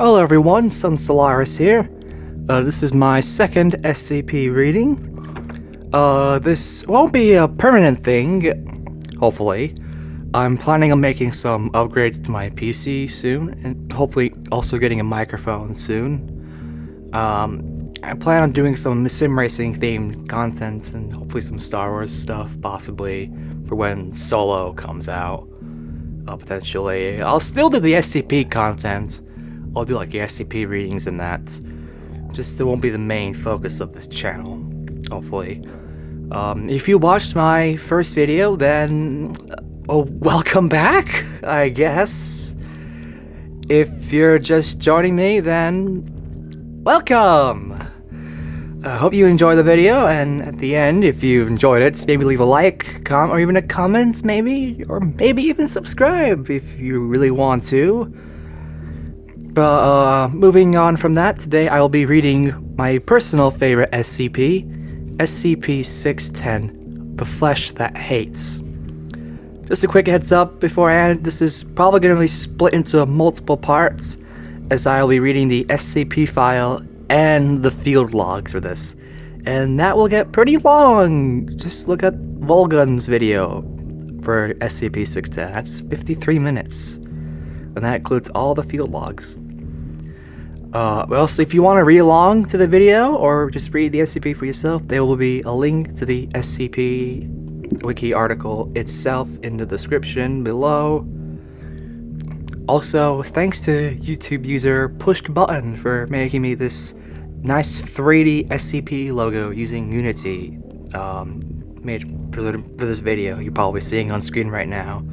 Hello everyone, Solaris here. This is my second SCP reading. This won't be a permanent thing, hopefully. I'm planning on making some upgrades to my PC soon, and hopefully also getting a microphone soon. I plan on doing some sim racing themed content and hopefully some Star Wars stuff, possibly for when Solo comes out. Potentially. I'll still do the SCP content. I'll do like the SCP readings and that. Just it won't be the main focus of this channel, hopefully. If you watched my first video, then welcome back, I guess. If you're just joining me, then welcome! I hope you enjoy the video, and at the end, if you've enjoyed it, maybe leave a like, or even a comment, maybe, or maybe even subscribe if you really want to. But moving on from that, today I will be reading my personal favorite SCP, SCP-610, The Flesh That Hates. Just a quick heads up beforehand, this is probably going to be split into multiple parts, as I will be reading the SCP file and the field logs for this. And that will get pretty long. Just look at Volgun's video for SCP-610. That's 53 minutes. And that includes all the field logs. Well, so if you want to read along to the video or just read the SCP for yourself, there will be a link to the SCP wiki article itself in the description below. Also, thanks to YouTube user PushedButton for making me this nice 3D SCP logo using Unity, made for this video you're probably seeing on screen right now.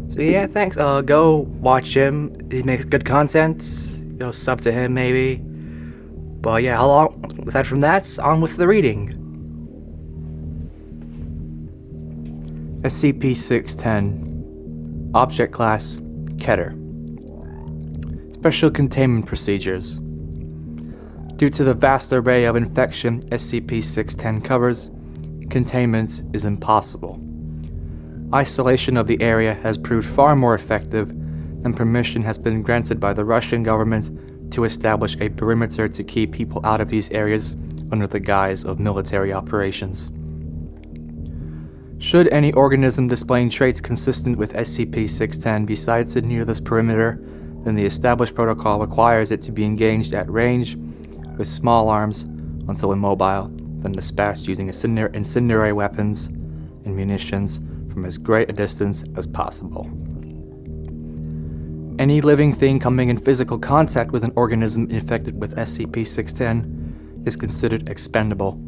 So yeah, thanks. Go watch him. He makes good content. Go sub to him maybe. But yeah, aside from that, on with the reading. SCP-610. Object Class Keter. Special Containment Procedures. Due to the vast array of infection SCP-610 covers, containment is impossible. Isolation of the area has proved far more effective, and permission has been granted by the Russian government to establish a perimeter to keep people out of these areas under the guise of military operations. Should any organism displaying traits consistent with SCP-610 be sighted near this perimeter, then the established protocol requires it to be engaged at range with small arms until immobile, then dispatched using incendiary weapons and munitions from as great a distance as possible. Any living thing coming in physical contact with an organism infected with SCP-610 is considered expendable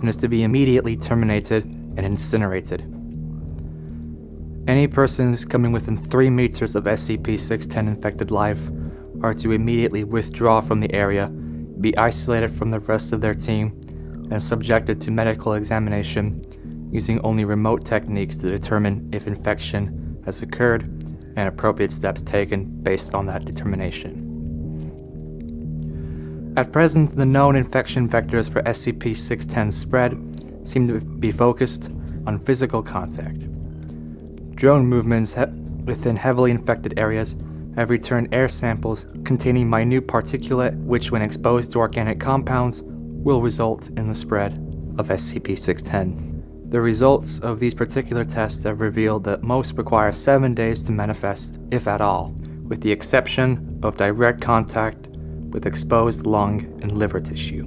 and is to be immediately terminated and incinerated. Any persons coming within 3 meters of SCP-610 infected life are to immediately withdraw from the area, be isolated from the rest of their team, and subjected to medical examination using only remote techniques to determine if infection has occurred and appropriate steps taken based on that determination. At present, the known infection vectors for SCP-610's spread seem to be focused on physical contact. Drone movements within heavily infected areas have returned air samples containing minute particulate which, when exposed to organic compounds, will result in the spread of SCP-610. The results of these particular tests have revealed that most require 7 days to manifest, if at all, with the exception of direct contact with exposed lung and liver tissue.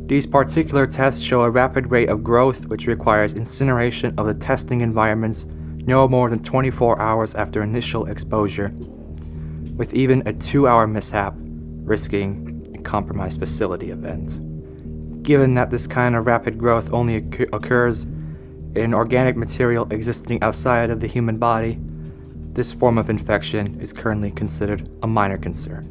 These particular tests show a rapid rate of growth which requires incineration of the testing environments no more than 24 hours after initial exposure, with even a 2-hour mishap risking a compromised facility event. Given that this kind of rapid growth only occurs in organic material existing outside of the human body, this form of infection is currently considered a minor concern.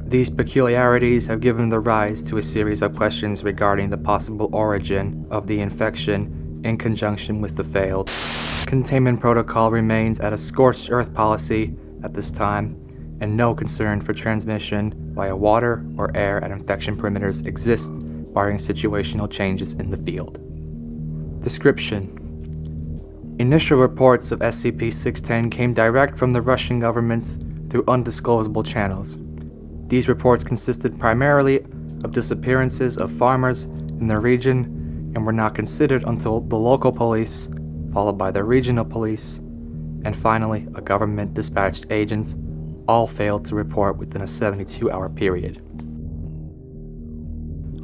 These peculiarities have given the rise to a series of questions regarding the possible origin of the infection in conjunction with the failed containment protocol remains at a scorched earth policy at this time, and no concern for transmission via water or air at infection perimeters exists, barring situational changes in the field. Description: Initial reports of SCP-610 came direct from the Russian government through undisclosable channels. These reports consisted primarily of disappearances of farmers in the region and were not considered until the local police, followed by the regional police, and finally a government dispatched agents all failed to report within a 72-hour period.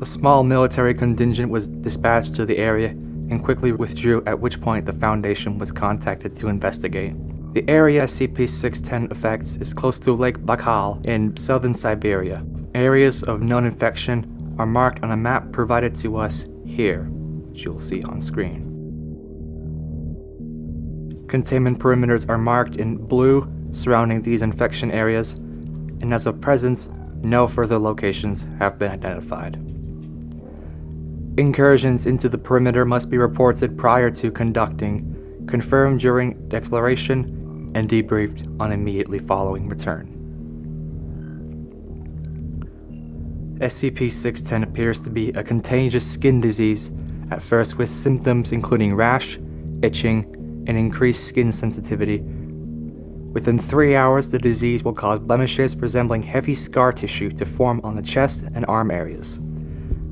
A small military contingent was dispatched to the area and quickly withdrew, at which point the Foundation was contacted to investigate. The area SCP-610 affects is close to Lake Baikal in southern Siberia. Areas of known infection are marked on a map provided to us here, which you'll see on screen. Containment perimeters are marked in blue surrounding these infection areas, and as of present, no further locations have been identified. Incursions into the perimeter must be reported prior to conducting, confirmed during exploration, and debriefed on immediately following return. SCP-610 appears to be a contagious skin disease, at first with symptoms including rash, itching, and increased skin sensitivity. Within 3 hours, the disease will cause blemishes resembling heavy scar tissue to form on the chest and arm areas,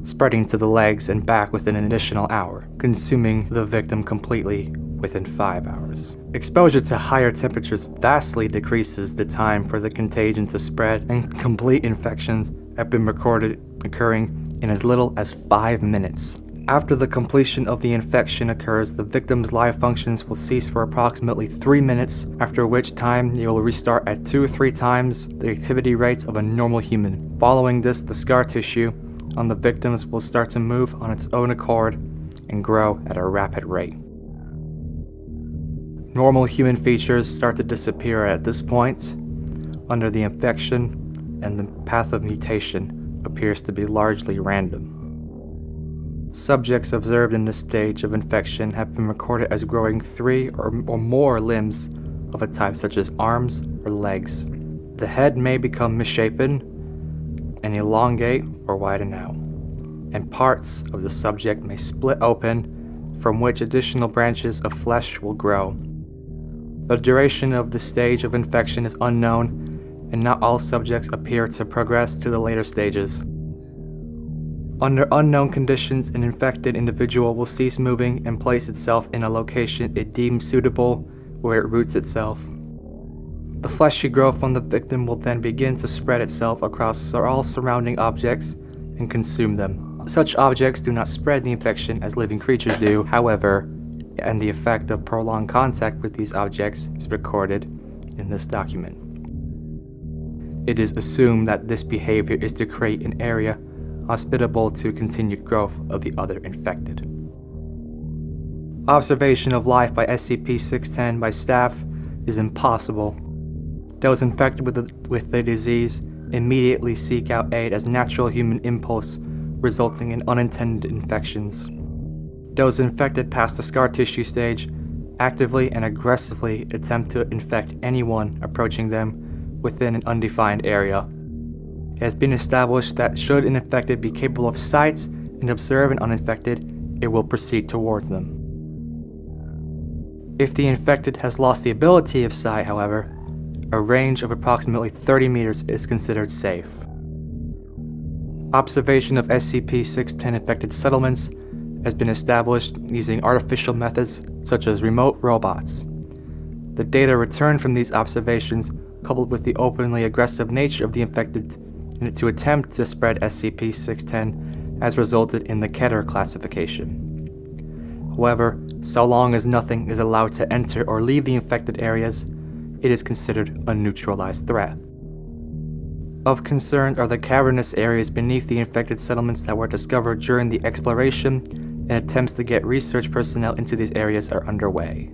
spreading to the legs and back within an additional hour, consuming the victim completely within 5 hours. Exposure to higher temperatures vastly decreases the time for the contagion to spread, and complete infections have been recorded occurring in as little as 5 minutes. After the completion of the infection occurs, the victim's life functions will cease for approximately 3 minutes, after which time they will restart at 2 or 3 times the activity rates of a normal human. Following this, the scar tissue on the victims will start to move on its own accord and grow at a rapid rate. Normal human features start to disappear at this point under the infection, and the path of mutation appears to be largely random. Subjects observed in this stage of infection have been recorded as growing 3 or more limbs of a type such as arms or legs. The head may become misshapen and elongate or widen out, and parts of the subject may split open, from which additional branches of flesh will grow. The duration of the stage of infection is unknown, and not all subjects appear to progress to the later stages. Under unknown conditions, an infected individual will cease moving and place itself in a location it deems suitable, where it roots itself. The fleshy growth on the victim will then begin to spread itself across all surrounding objects and consume them. Such objects do not spread the infection as living creatures do, however, and the effect of prolonged contact with these objects is recorded in this document. It is assumed that this behavior is to create an area hospitable to continued growth of the other infected. Observation of life by SCP-610 by staff is impossible. Those infected with the disease immediately seek out aid as natural human impulse, resulting in unintended infections. Those infected past the scar tissue stage actively and aggressively attempt to infect anyone approaching them within an undefined area. It has been established that should an infected be capable of sight and observe an uninfected, it will proceed towards them. If the infected has lost the ability of sight, however, a range of approximately 30 meters is considered safe. Observation of SCP-610 infected settlements has been established using artificial methods such as remote robots. The data returned from these observations, coupled with the openly aggressive nature of the infected to attempt to spread SCP-610, has resulted in the Keter classification. However, so long as nothing is allowed to enter or leave the infected areas, it is considered a neutralized threat. Of concern are the cavernous areas beneath the infected settlements that were discovered during the exploration, and attempts to get research personnel into these areas are underway.